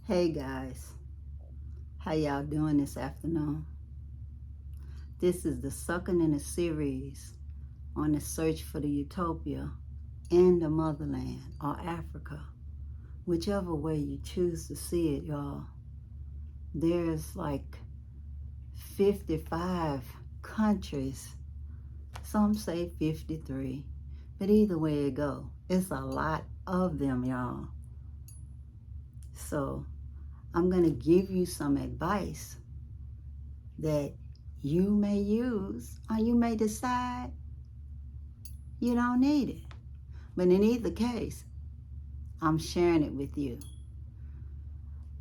Hey guys, how y'all doing this afternoon? This is the second in a series on the search for the utopia in the motherland or Africa. Whichever way you choose to see it, y'all. There's like 55 countries. Some say 53, but either way it go, it's a lot of them, y'all. So I'm going to give you some advice that you may use, or you may decide you don't need it. But in either case, I'm sharing it with you.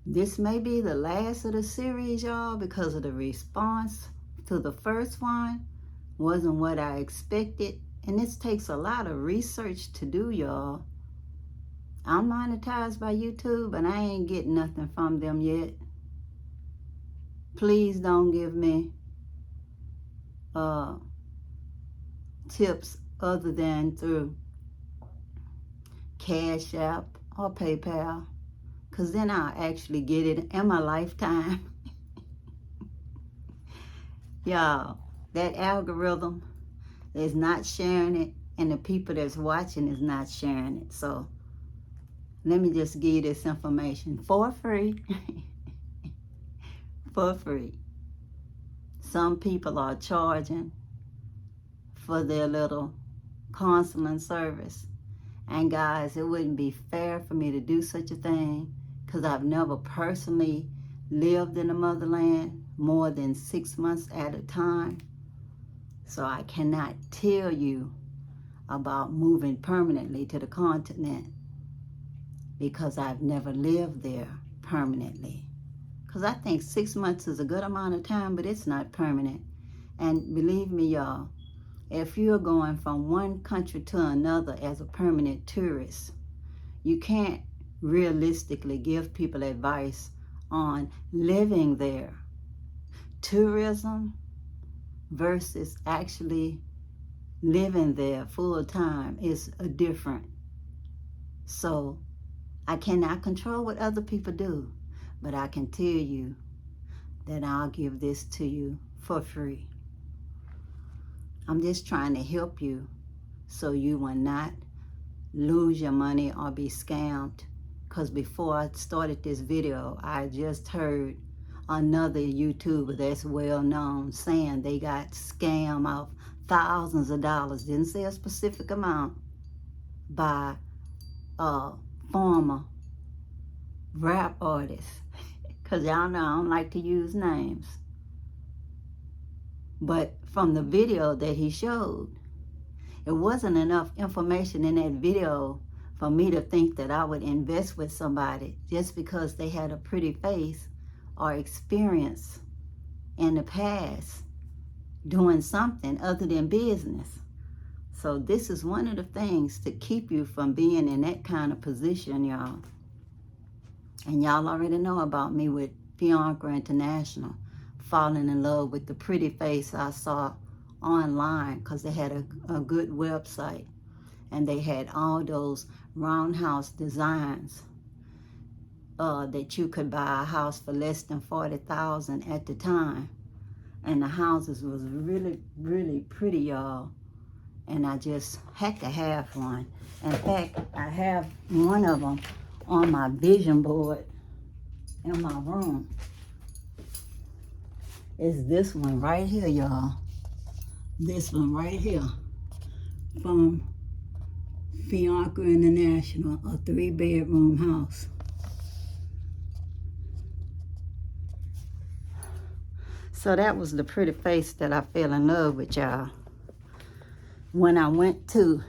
This may be the last of the series, y'all, because of the response to the first one wasn't what I expected. And this takes a lot of research to do, y'all. I'm monetized by YouTube, and I ain't getting nothing from them yet. Please don't give me tips other than through Cash App or PayPal, because then I'll actually get it in my lifetime. Y'all, that algorithm is not sharing it, and the people that's watching is not sharing it. So let me just give you this information for free. For free. Some people are charging for their little counseling service. And guys, it wouldn't be fair for me to do such a thing, because I've never personally lived in the motherland more than 6 months at a time. So I cannot tell you about moving permanently to the continent, because I've never lived there permanently. Because I think 6 months is a good amount of time, but it's not permanent. And believe me, y'all, if you're going from one country to another as a permanent tourist, you can't realistically give people advice on living there. Tourism versus actually living there full time is a different. So I cannot control what other people do, but I can tell you that I'll give this to you for free. I'm just trying to help you so you will not lose your money or be scammed. Because before I started this video, I just heard another YouTuber that's well known saying they got scammed of thousands of dollars, didn't say a specific amount, by former rap artists. Because y'all know I don't like to use names. But from the video that he showed, it wasn't enough information in that video for me to think that I would invest with somebody just because they had a pretty face or experience in the past doing something other than business. So this is one of the things to keep you from being in that kind of position, y'all. And y'all already know about me with Bianca International, falling in love with the pretty face I saw online, because they had a good website, and they had all those roundhouse designs that you could buy a house for less than $40,000 at the time. And the houses was really, really pretty, y'all. And I just had to have one. In fact, I have one of them on my vision board in my room. Is this one right here, y'all. This one right here from Bianca International, a 3-bedroom house. So that was the pretty face that I fell in love with, y'all. When I went to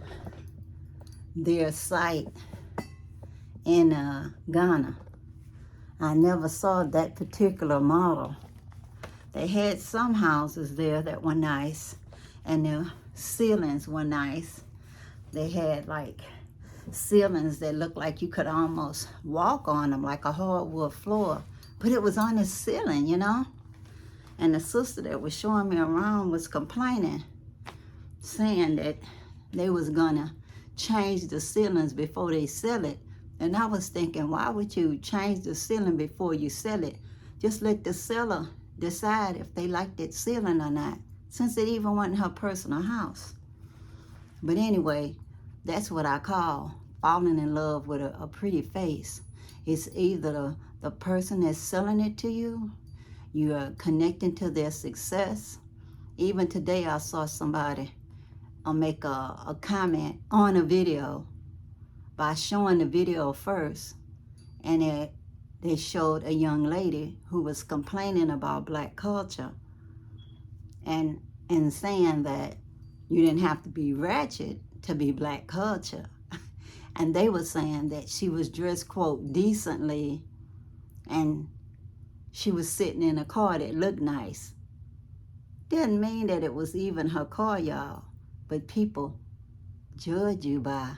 their site in Ghana, I never saw that particular model. They had some houses there that were nice, and the ceilings were nice. They had like ceilings that looked like you could almost walk on them, like a hardwood floor, but it was on the ceiling, you know? And the sister that was showing me around was complaining, saying that they was gonna change the ceilings before they sell it And I was thinking, why would you change the ceiling before you sell it? Just let the seller decide if they like that ceiling or not, since it even wasn't her personal house. But anyway, that's what I call falling in love with a pretty face. It's either the person that's selling it to you, you're connecting to their success. Even today I saw somebody make a comment on a video by showing the video first, and they showed a young lady who was complaining about black culture and saying that you didn't have to be ratchet to be black culture. And they were saying that she was dressed, quote, decently, and she was sitting in a car that looked nice. Didn't mean that it was even her car, y'all. But people judge you by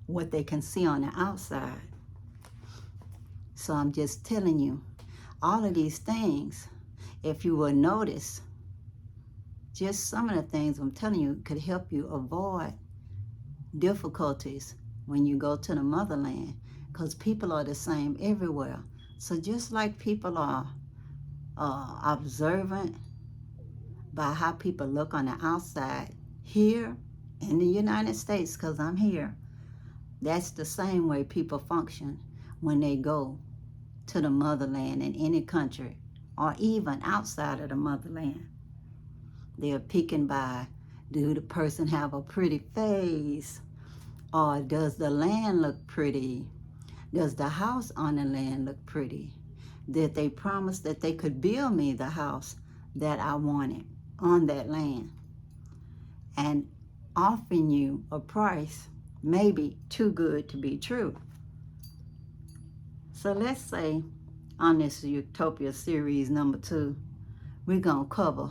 what they can see on the outside. So I'm just telling you, all of these things, if you will notice, just some of the things I'm telling you could help you avoid difficulties when you go to the motherland, because people are the same everywhere. So just like people are observant by how people look on the outside here in the United States, because I'm here, that's the same way people function when they go to the motherland in any country or even outside of the motherland. They're picking by, do the person have a pretty face? Or does the land look pretty? Does the house on the land look pretty? Did they promise that they could build me the house that I wanted on that land? And offering you a price maybe too good to be true. So let's say on this Utopia series number 2, we're going to cover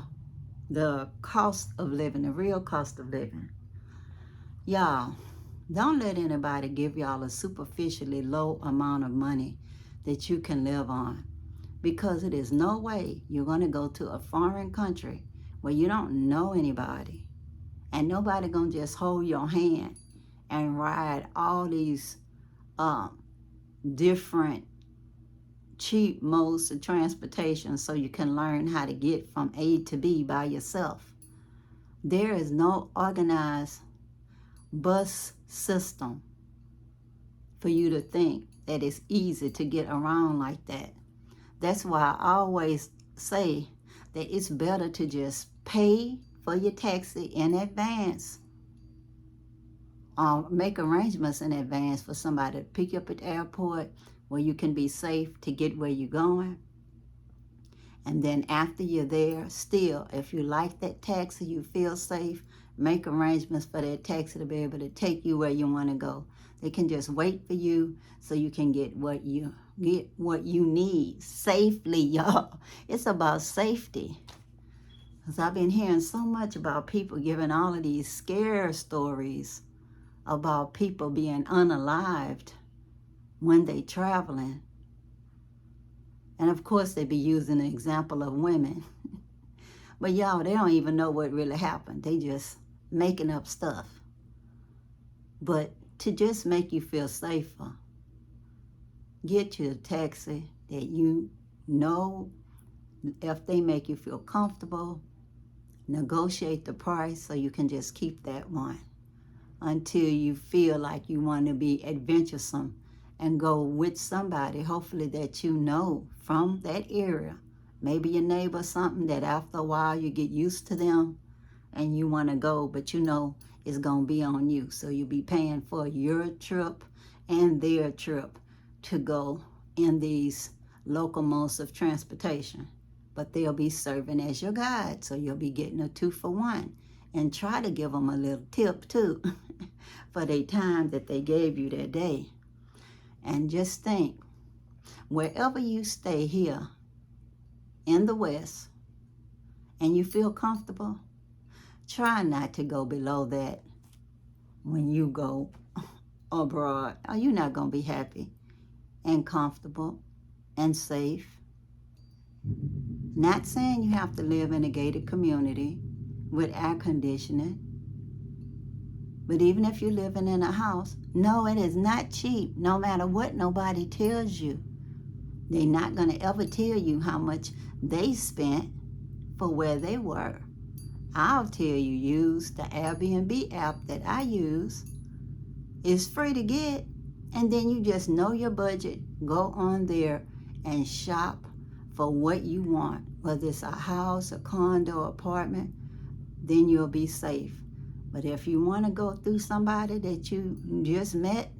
the cost of living, the real cost of living. Y'all, don't let anybody give y'all a superficially low amount of money that you can live on, because it is no way you're going to go to a foreign country where you don't know anybody and nobody going to just hold your hand and ride all these different cheap modes of transportation so you can learn how to get from A to B by yourself. There is no organized bus system for you to think that it's easy to get around like that. That's why I always say that it's better to just pay for your taxi in advance, make arrangements in advance for somebody to pick you up at the airport where you can be safe to get where you're going. And then after you're there, still, if you like that taxi, you feel safe, make arrangements for that taxi to be able to take you where you want to go. They can just wait for you so you can get what you need safely, y'all. It's about safety. Because I've been hearing so much about people giving all of these scare stories about people being unalived when they traveling. And of course they be using the example of women. But y'all, they don't even know what really happened. They just making up stuff. But to just make you feel safer, get you a taxi that you know, if they make you feel comfortable, negotiate the price so you can just keep that one until you feel like you want to be adventuresome and go with somebody, hopefully that you know from that area. Maybe your neighbor or something that after a while you get used to them and you want to go, but you know it's going to be on you. So you'll be paying for your trip and their trip to go in these local modes of transportation. But they'll be serving as your guide, so you'll be getting a 2-for-1. And try to give them a little tip too for the time that they gave you that day. And just think, wherever you stay here in the West and you feel comfortable, try not to go below that when you go abroad. Or you're not going to be happy and comfortable and safe. Not saying you have to live in a gated community with air conditioning, but even if you're living in a house, No, it is not cheap, no matter what nobody tells you. They're not going to ever tell you how much they spent for where they were. I'll tell you, use the Airbnb app that I use. It's free to get, and then you just know your budget. Go on there and shop for what you want, whether it's a house, a condo, apartment, then you'll be safe. But if you want to go through somebody that you just met,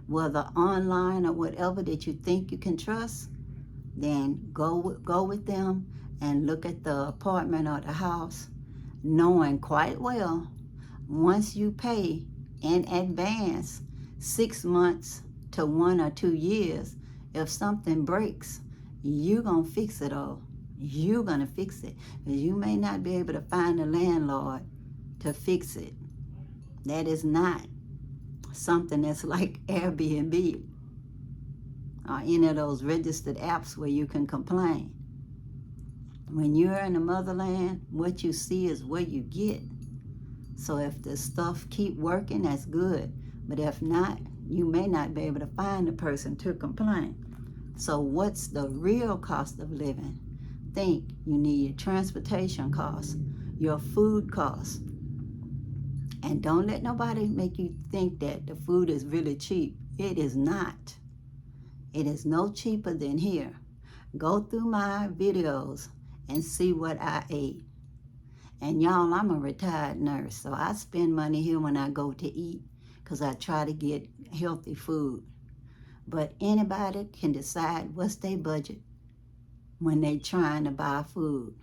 whether online or whatever that you think you can trust, then go with them and look at the apartment or the house, knowing quite well once you pay in advance 6 months to 1 or 2 years, if something breaks, you're going to fix it all. You're going to fix it. Because you may not be able to find a landlord to fix it. That is not something that's like Airbnb or any of those registered apps where you can complain. When you're in the motherland, what you see is what you get. So if the stuff keep working, that's good. But if not, you may not be able to find a person to complain. So what's the real cost of living? Think you need your transportation costs, your food costs. And don't let nobody make you think that the food is really cheap. It is not. It is no cheaper than here. Go through my videos and see what I ate. And y'all, I'm a retired nurse, so I spend money here when I go to eat because I try to get healthy food. But anybody can decide what's their budget when they're trying to buy food.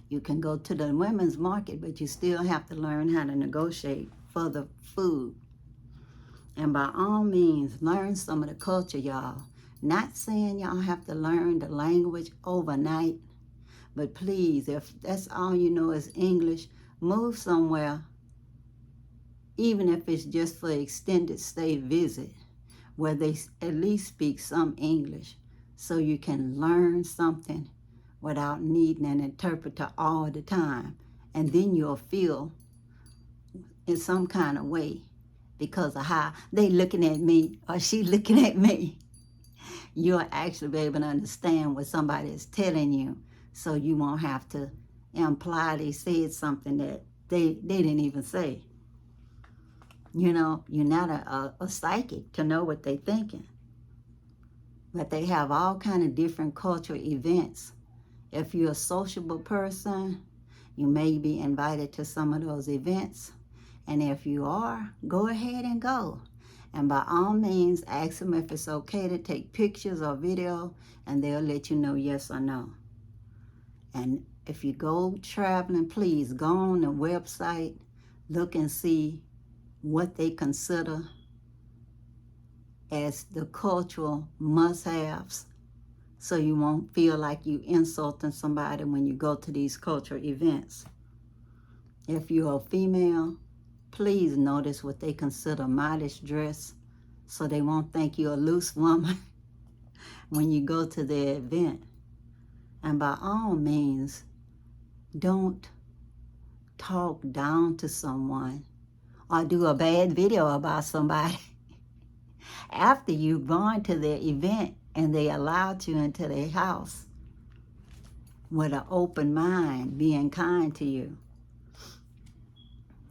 You can go to the women's market, but you still have to learn how to negotiate for the food. And by all means, learn some of the culture, y'all. Not saying y'all have to learn the language overnight, but please, if that's all you know is English, move somewhere, even if it's just for extended stay visit, where they at least speak some English, so you can learn something without needing an interpreter all the time. And then you'll feel in some kind of way because of how they looking at me or she looking at me. You'll actually be able to understand what somebody is telling you, so you won't have to imply they said something that they didn't even say. You know, you're not a psychic to know what they're thinking. But they have all kind of different cultural events. If you're a sociable person, you may be invited to some of those events. And if you are, go ahead and go. And by all means, ask them if it's okay to take pictures or video, and they'll let you know yes or no. And if you go traveling, please go on the website, look and see what they consider as the cultural must-haves, so you won't feel like you insulting somebody when you go to these cultural events. If you're a female, please notice what they consider modest dress, so they won't think you're a loose woman when you go to the event. And by all means, don't talk down to someone or do a bad video about somebody after you've gone to their event and they allowed you into their house with an open mind, being kind to you.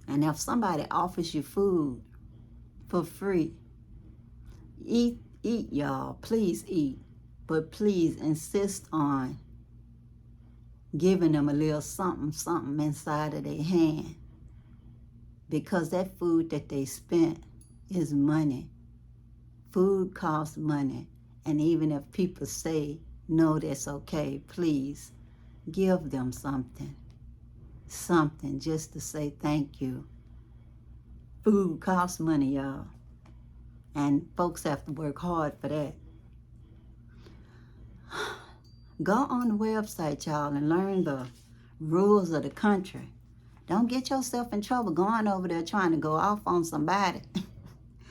And if somebody offers you food for free, eat, y'all. Please eat. But please insist on giving them a little something inside of their hand, because that food that they spent is money. Food costs money. And even if people say, no, that's okay, please give them something. Something just to say thank you. Food costs money, y'all. And folks have to work hard for that. Go on the website, y'all, and learn the rules of the country. Don't get yourself in trouble going over there trying to go off on somebody.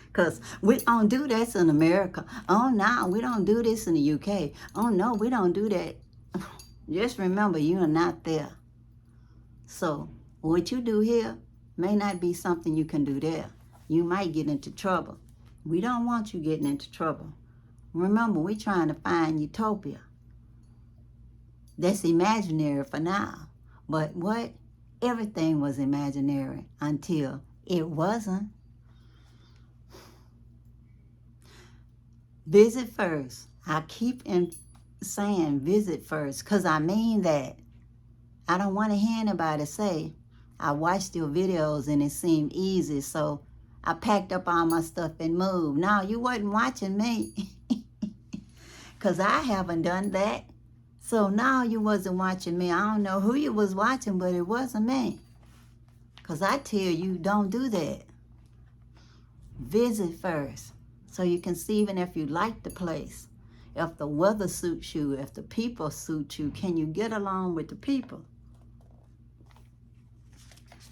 Because we don't do this in America. Oh, no, we don't do this in the UK. Oh, no, we don't do that. Just remember, you are not there. So what you do here may not be something you can do there. You might get into trouble. We don't want you getting into trouble. Remember, we're trying to find utopia. That's imaginary for now. But what? Everything was imaginary until it wasn't. Visit first. I keep saying visit first because I mean that. I don't want to hear anybody say, I watched your videos and it seemed easy, so I packed up all my stuff and moved. No, you wasn't watching me because I haven't done that. So now you wasn't watching me. I don't know who you was watching, but it wasn't me. Because I tell you, don't do that. Visit first so you can see even if you like the place, if the weather suits you, if the people suit you, can you get along with the people?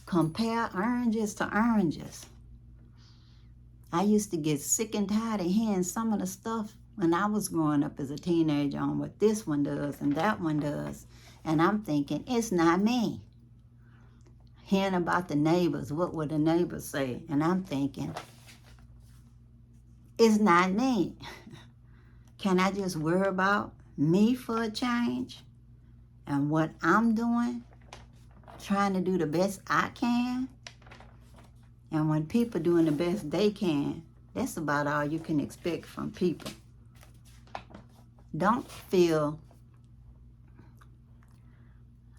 Compare oranges to oranges. I used to get sick and tired of hearing some of the stuff when I was growing up as a teenager on what this one does and that one does. And I'm thinking, it's not me. Hearing about the neighbors, what would the neighbors say? And I'm thinking, it's not me. Can I just worry about me for a change and what I'm doing? Trying to do the best I can. And when people doing the best they can, that's about all you can expect from people. Don't feel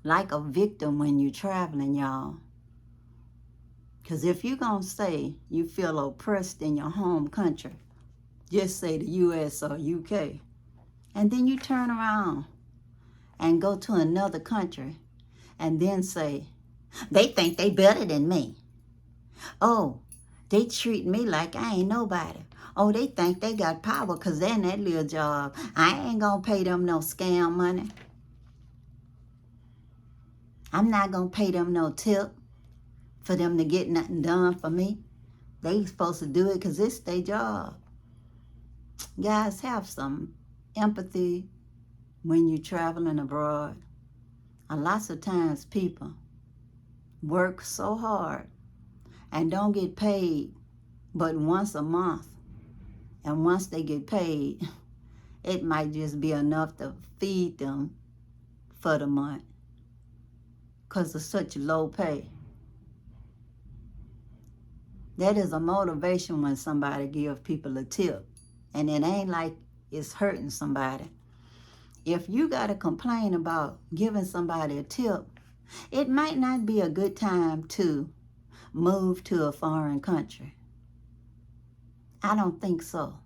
like a victim when you're traveling, y'all. Because if you're going to say you feel oppressed in your home country, just say the U.S. or U.K., and then you turn around and go to another country and then say, they think they better than me. Oh, they treat me like I ain't nobody. Oh, they think they got power because they're in that little job. I ain't going to pay them no scam money. I'm not going to pay them no tip for them to get nothing done for me. They supposed to do it because it's their job. Guys, have some empathy when you're traveling abroad. And lots of times people work so hard and don't get paid but once a month. And once they get paid, it might just be enough to feed them for the month because of such low pay. That is a motivation when somebody gives people a tip. And it ain't like it's hurting somebody. If you got to complain about giving somebody a tip, it might not be a good time to move to a foreign country. I don't think so.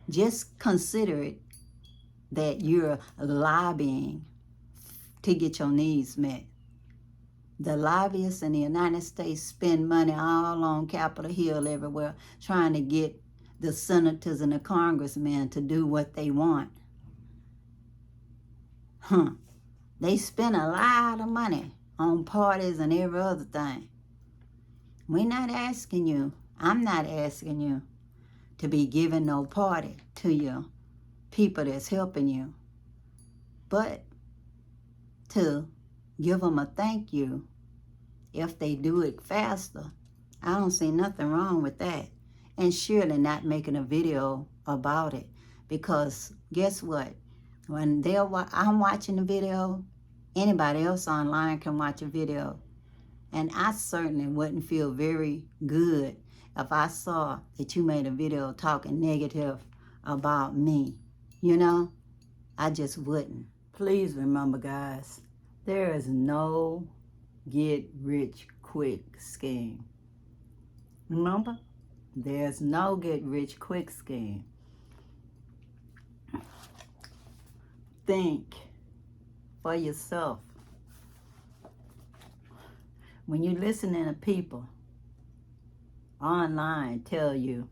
Just consider it that you're lobbying to get your needs met. The lobbyists in the United States spend money all on Capitol Hill everywhere trying to get the senators and the congressmen to do what they want. They spend a lot of money on parties and every other thing. We're not asking you, I'm not asking you to be giving no party to your people that's helping you, but to give them a thank you if they do it faster. I don't see nothing wrong with that. And surely not making a video about it, because guess what? When I'm watching the video, anybody else online can watch a video. And I certainly wouldn't feel very good if I saw that you made a video talking negative about me. You know, I just wouldn't. Please remember, guys, there is no get-rich-quick scheme. Remember? There's no get-rich-quick scheme. Think for yourself. When you're listening to people online tell you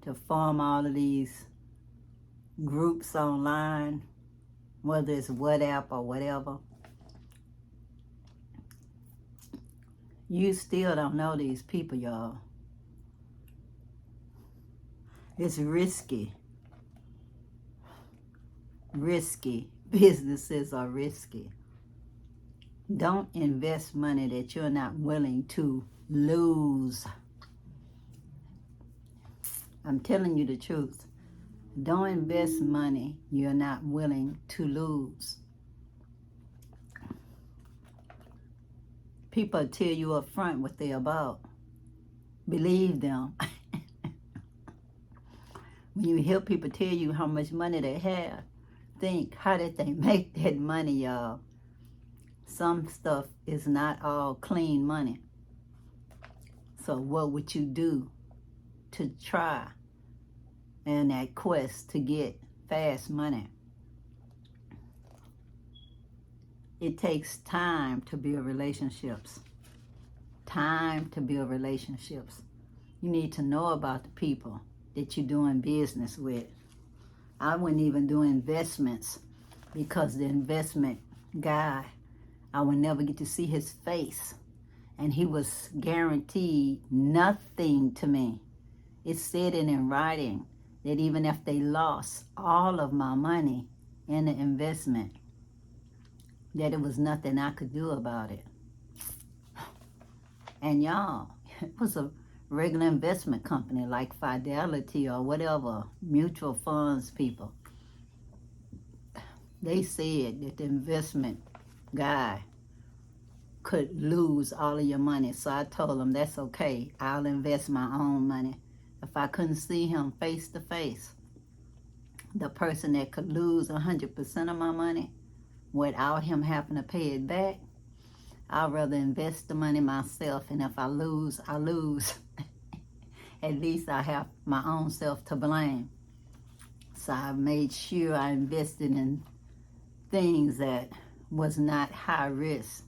to form all of these groups online, whether it's WhatsApp or whatever, you still don't know these people, y'all. It's risky. Risky. Businesses are risky. Don't invest money that you're not willing to lose. I'm telling you the truth. Don't invest money you're not willing to lose. People tell you up front what they're about. Believe them. When you hear people tell you how much money they have, think, how did they make that money, y'all? Some stuff is not all clean money. So what would you do to try in that quest to get fast money? It takes time to build relationships. Time to build relationships. You need to know about the people that you're doing business with. I wouldn't even do investments because the investment guy, I would never get to see his face. And he was guaranteed nothing to me. It said it in writing that even if they lost all of my money in the investment, that it was nothing I could do about it. And y'all, it was a regular investment company like Fidelity or whatever, mutual funds people. They said that the investment guy could lose all of your money. So I told him, that's okay. I'll invest my own money. If I couldn't see him face to face, the person that could lose 100% of my money without him having to pay it back, I'd rather invest the money myself. And if I lose, I lose. At least I have my own self to blame. So I made sure I invested in things that was not high risk.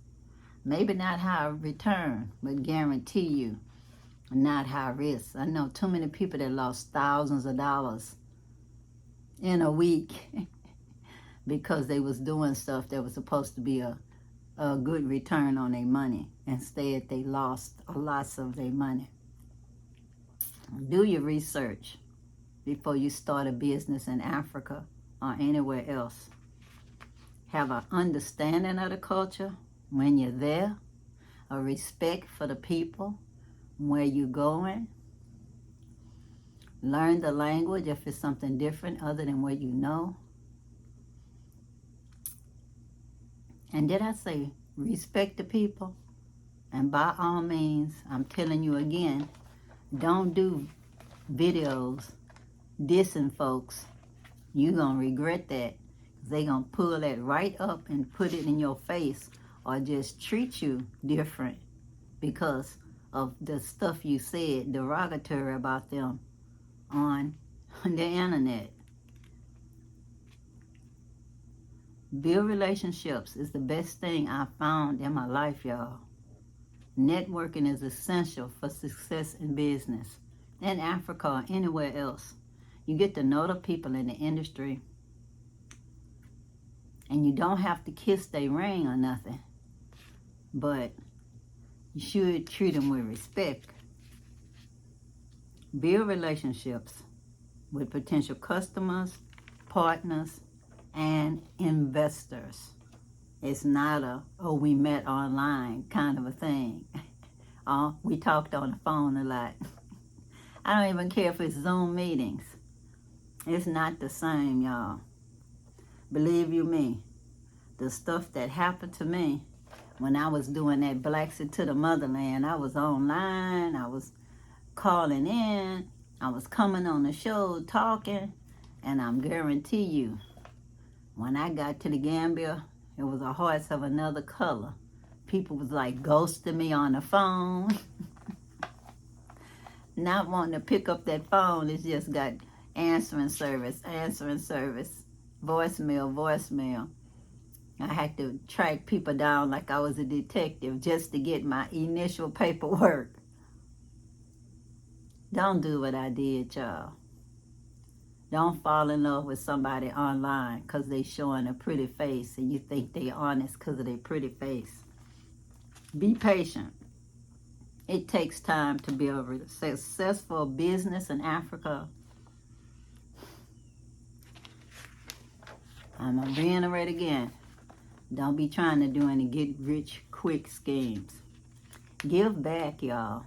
Maybe not high return, but guarantee you not high risk. I know too many people that lost thousands of dollars in a week because they was doing stuff that was supposed to be a good return on their money. Instead, they lost a lot of their money. Do your research before you start a business in Africa or anywhere else. Have an understanding of the culture when you're there, a respect for the people, where you're going. Learn the language if it's something different other than what you know. And did I say respect the people? And by all means, I'm telling you again, don't do videos dissing folks. You're going to regret that. They're going to pull that right up and put it in your face or just treat you different because of the stuff you said derogatory about them on the internet. Build relationships is the best thing I found in my life, y'all. Networking is essential for success in business, in Africa or anywhere else. You get to know the people in the industry, and you don't have to kiss their ring or nothing, but you should treat them with respect. Build relationships with potential customers, partners, and investors. It's not we met online kind of a thing. We talked on the phone a lot. I don't even care if it's Zoom meetings. It's not the same, y'all. Believe you me, the stuff that happened to me when I was doing that Blacks Into the Motherland, I was online, I was calling in, I was coming on the show talking, and I'm guarantee you, when I got to the Gambia, it was a horse of another color. People was like ghosting me on the phone. Not wanting to pick up that phone. It's just got answering service, voicemail. I had to track people down like I was a detective just to get my initial paperwork. Don't do what I did, y'all. Don't fall in love with somebody online because they showing a pretty face and you think they honest because of their pretty face. Be patient. It takes time to build a successful business in Africa. I'm going to reiterate again. Don't be trying to do any get-rich-quick schemes. Give back, y'all.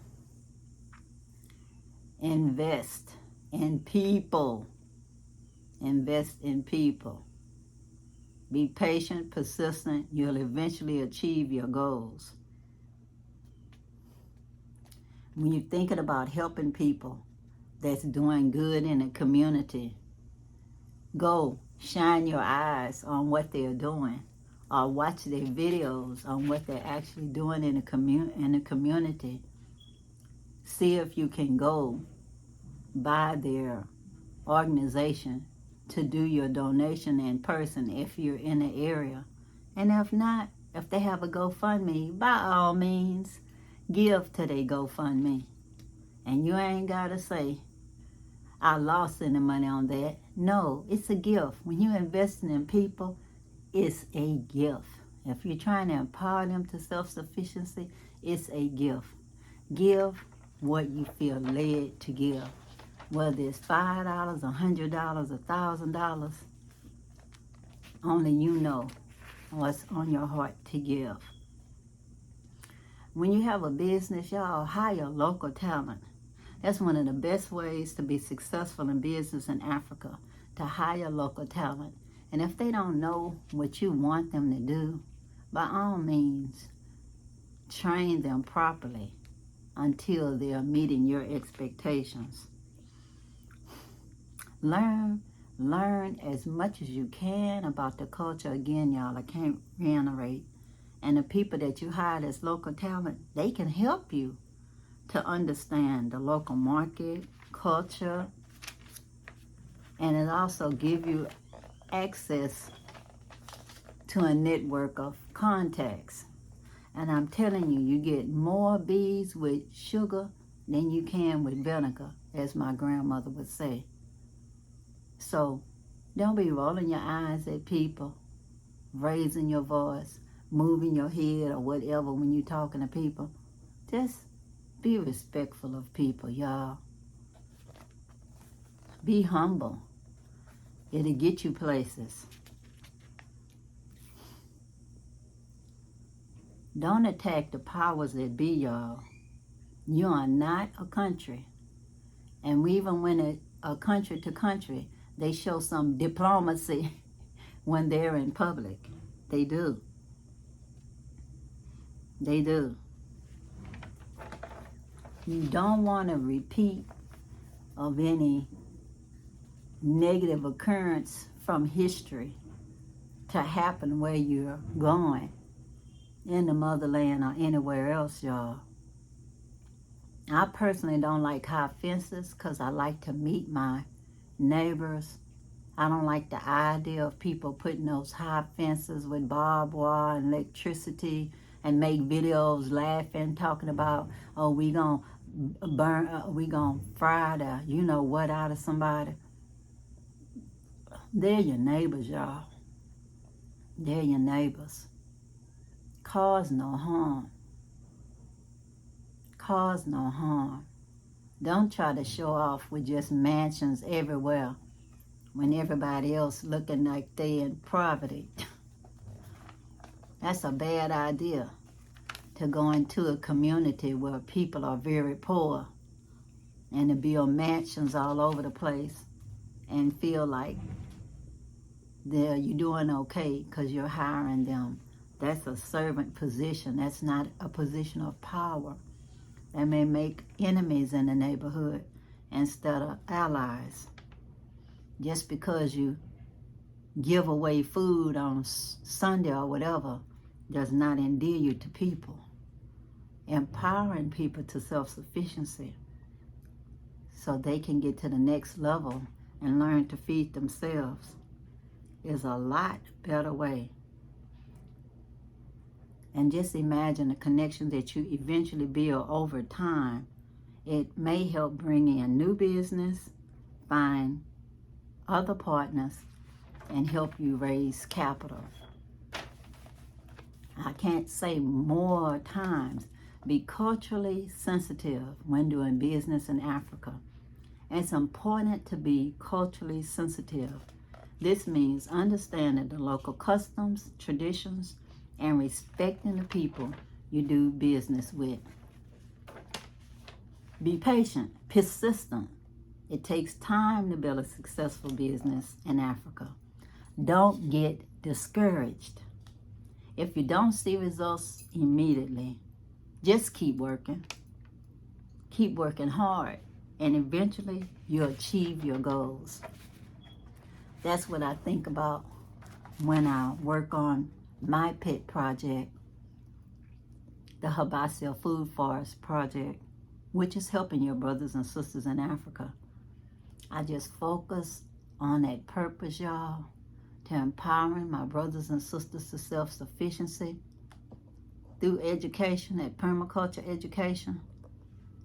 Invest in people. Invest in people. Be patient, persistent. You'll eventually achieve your goals. When you're thinking about helping people that's doing good in the community, go shine your eyes on what they're doing, or watch their videos on what they're actually doing in the community. See if you can go by their organization to do your donation in person if you're in the area. And if not, if they have a GoFundMe, by all means, give to their GoFundMe. And you ain't got to say, I lost any money on that. No, it's a gift. When you're investing in people, it's a gift. If you're trying to empower them to self-sufficiency, it's a gift. Give what you feel led to give. Whether it's $5, $100, $1,000, only you know what's on your heart to give. When you have a business, y'all, hire local talent. That's one of the best ways to be successful in business in Africa, to hire local talent. And if they don't know what you want them to do, by all means, train them properly until they're meeting your expectations. Learn as much as you can about the culture. Again, y'all, I can't reiterate. And the people that you hire as local talent, they can help you to understand the local market, culture, and it also give you access to a network of contacts. And I'm telling you, you get more bees with sugar than you can with vinegar, as my grandmother would say. So don't be rolling your eyes at people, raising your voice, moving your head or whatever when you're talking to people. Just be respectful of people, y'all. Be humble. It'll get you places. Don't attack the powers that be, y'all. You are not a country. And we even went a country to country, they show some diplomacy when they're in public. They do. They do. You don't want a repeat of any negative occurrence from history to happen where you're going, in the motherland or anywhere else, y'all. I personally don't like high fences because I like to meet my neighbors. I don't like the idea of people putting those high fences with barbed wire and electricity and make videos laughing, talking about, oh, we gonna fry the you know what out of somebody. They're your neighbors, y'all. They're your neighbors. Cause no harm. Cause no harm. Don't try to show off with just mansions everywhere when everybody else looking like they in poverty. That's a bad idea, to go into a community where people are very poor and to build mansions all over the place and feel like you're doing okay because you're hiring them. That's a servant position. That's not a position of power. That may make enemies in the neighborhood instead of allies. Just because you give away food on Sunday or whatever does not endear you to people. Empowering people to self-sufficiency so they can get to the next level and learn to feed themselves is a lot better way. And just imagine the connection that you eventually build over time. It may help bring in new business, find other partners, and help you raise capital. I can't say more times, be culturally sensitive when doing business in Africa. It's important to be culturally sensitive. This means understanding the local customs, traditions, and respecting the people you do business with. Be patient, persistent, It takes time to build a successful business in Africa. Don't get discouraged. If you don't see results immediately, just keep working. Keep working hard, and eventually you'll achieve your goals. That's what I think about when I work on my pet project, the HYBASIA Food Forest project, which is helping your brothers and sisters in Africa. I just focus on that purpose, y'all, to empowering my brothers and sisters to self-sufficiency through education, that permaculture education.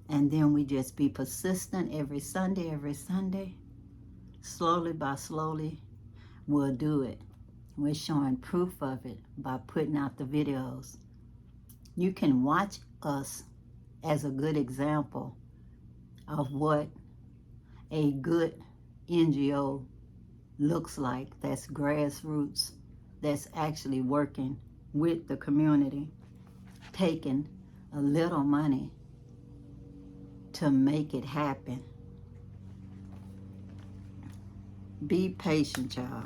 And then we just be persistent every Sunday. Slowly by slowly, we'll do it. We're showing proof of it by putting out the videos. You can watch us as a good example of what a good NGO looks like, that's grassroots, that's actually working with the community, taking a little money to make it happen. Be patient, y'all.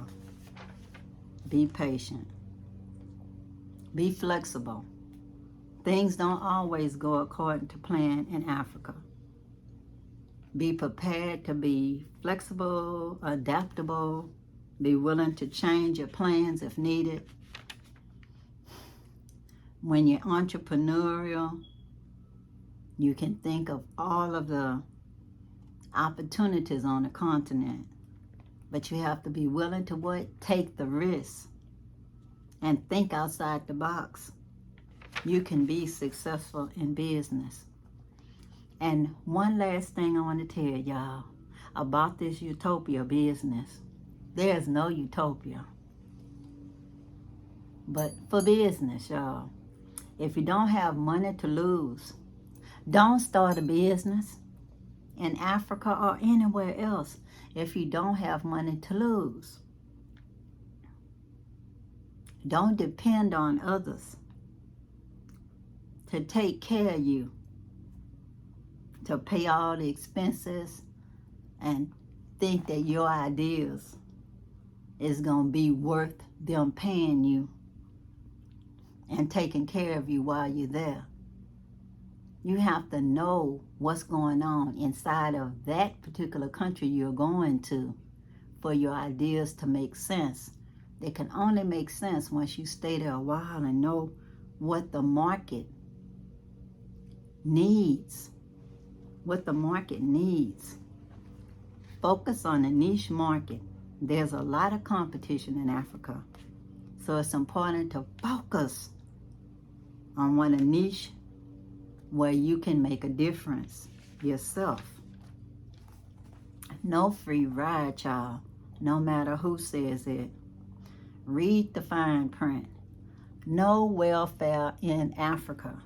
Be patient. Be flexible. Things don't always go according to plan in Africa. Be prepared to be flexible, adaptable, be willing to change your plans if needed. When you're entrepreneurial, you can think of all of the opportunities on the continent, but you have to be willing to what? Take the risk and think outside the box. You can be successful in business. And one last thing I want to tell y'all about this utopia business. There's no utopia. But for business, y'all, if you don't have money to lose, don't start a business in Africa or anywhere else if you don't have money to lose. Don't depend on others to take care of you, to pay all the expenses, and think that your ideas is going to be worth them paying you and taking care of you while you're there. You have to know what's going on inside of that particular country you're going to for your ideas to make sense. They can only make sense once you stay there a while and know what the market needs. What the market needs. Focus on the niche market. There's a lot of competition in Africa. So it's important to focus on one niche where you can make a difference yourself. No free ride, y'all, no matter who says it. Read the fine print. No welfare in Africa.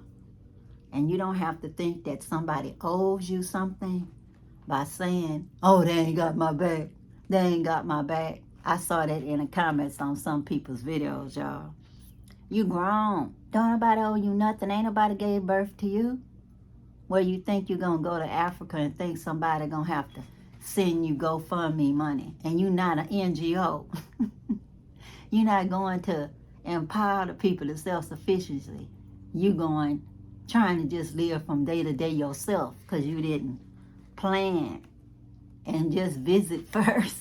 And you don't have to think that somebody owes you something by saying, oh, they ain't got my back. They ain't got my back. I saw that in the comments on some people's videos, y'all. You grown. Don't nobody owe you nothing. Ain't nobody gave birth to you. Well, you think you're going to go to Africa and think somebody going to have to send you GoFundMe money. And you're not an NGO. You're not going to empower the people to self-sufficiency. You going trying to just live from day to day yourself because you didn't plan and just visit first.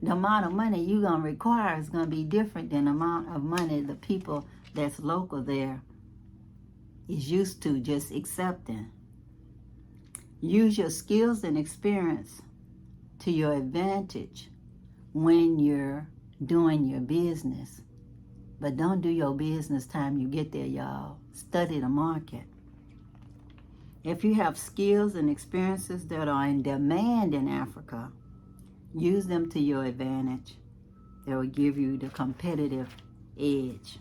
The amount of money you're going to require is going to be different than the amount of money the people that's local there is used to just accepting. Use your skills and experience to your advantage when you're doing your business. But don't do your business time you get there, y'all. Study the market. If you have skills and experiences that are in demand in Africa, use them to your advantage. They will give you the competitive edge.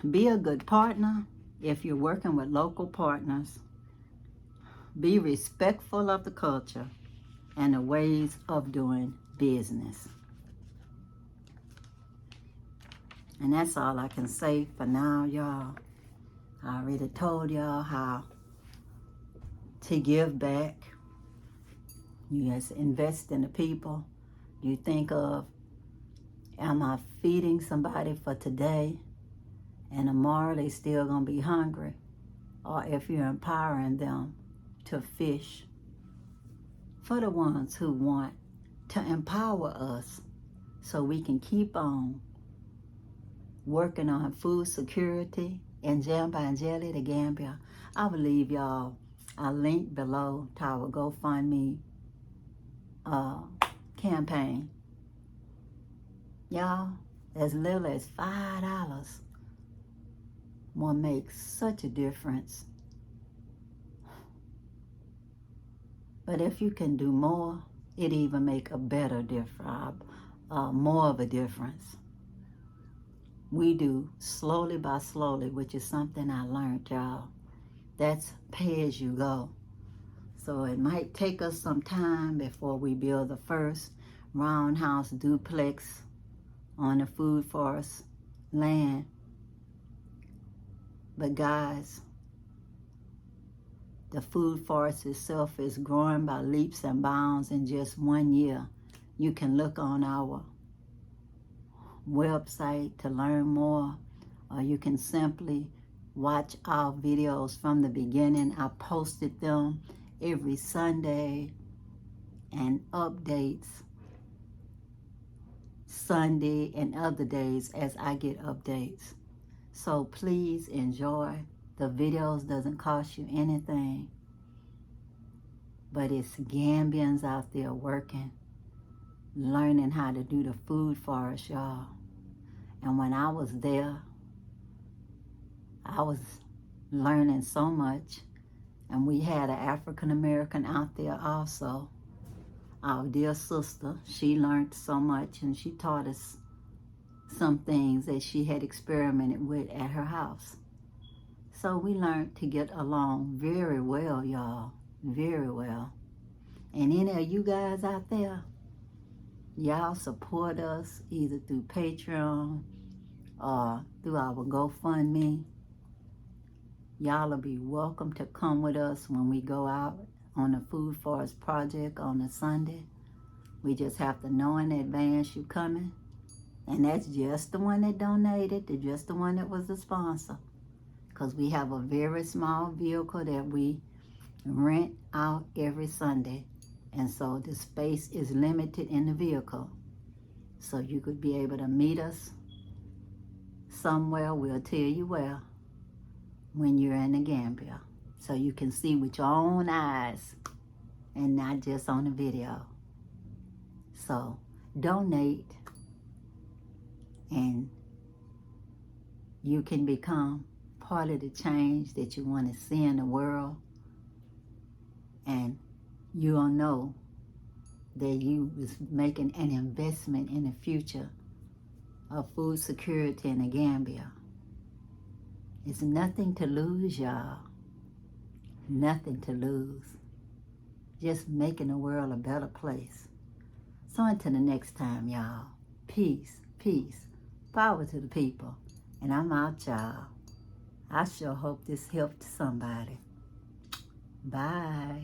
Be a good partner if you're working with local partners. Be respectful of the culture and the ways of doing business. And that's all I can say for now, y'all. I already told y'all how to give back. You just invest in the people. You think of, am I feeding somebody for today and tomorrow they still gonna be hungry? Or if you're empowering them to fish for the ones who want to empower us so we can keep on working on food security in Jambanjeli, the Gambia. I will leave y'all a link below to our GoFundMe campaign. Y'all, as little as $5 will make such a difference. But if you can do more, it even make a better difference, more of a difference. We do slowly by slowly, which is something I learned, y'all. That's pay as you go. So it might take us some time before we build the first roundhouse duplex on the food forest land. But guys, the food forest itself is growing by leaps and bounds in just 1 year. You can look on our website to learn more, or you can simply watch our videos from the beginning. I posted them every Sunday and updates Sunday and other days as I get updates. So please enjoy. The videos doesn't cost you anything, but it's Gambians out there working, learning how to do the food forest, y'all. And when I was there, I was learning so much. And we had an African American out there also, our dear sister. She learned so much, and she taught us some things that she had experimented with at her house. So we learned to get along very well, y'all, very well. And any of you guys out there, y'all support us either through Patreon or through our GoFundMe. Y'all will be welcome to come with us when we go out on the Food Forest Project on a Sunday. We just have to know in advance you coming. And that's just the one that donated, just the one that was the sponsor. Because we have a very small vehicle that we rent out every Sunday. And so the space is limited in the vehicle. So you could be able to meet us somewhere. We'll tell you where when you're in the Gambia. So you can see with your own eyes and not just on the video. So donate and you can become part of the change that you want to see in the world. And you'll know that you was making an investment in the future of food security in the Gambia. It's nothing to lose, y'all. Nothing to lose. Just making the world a better place. So until the next time, y'all. Peace, peace. Power to the people. And I'm out, y'all. I sure hope this helped somebody. Bye.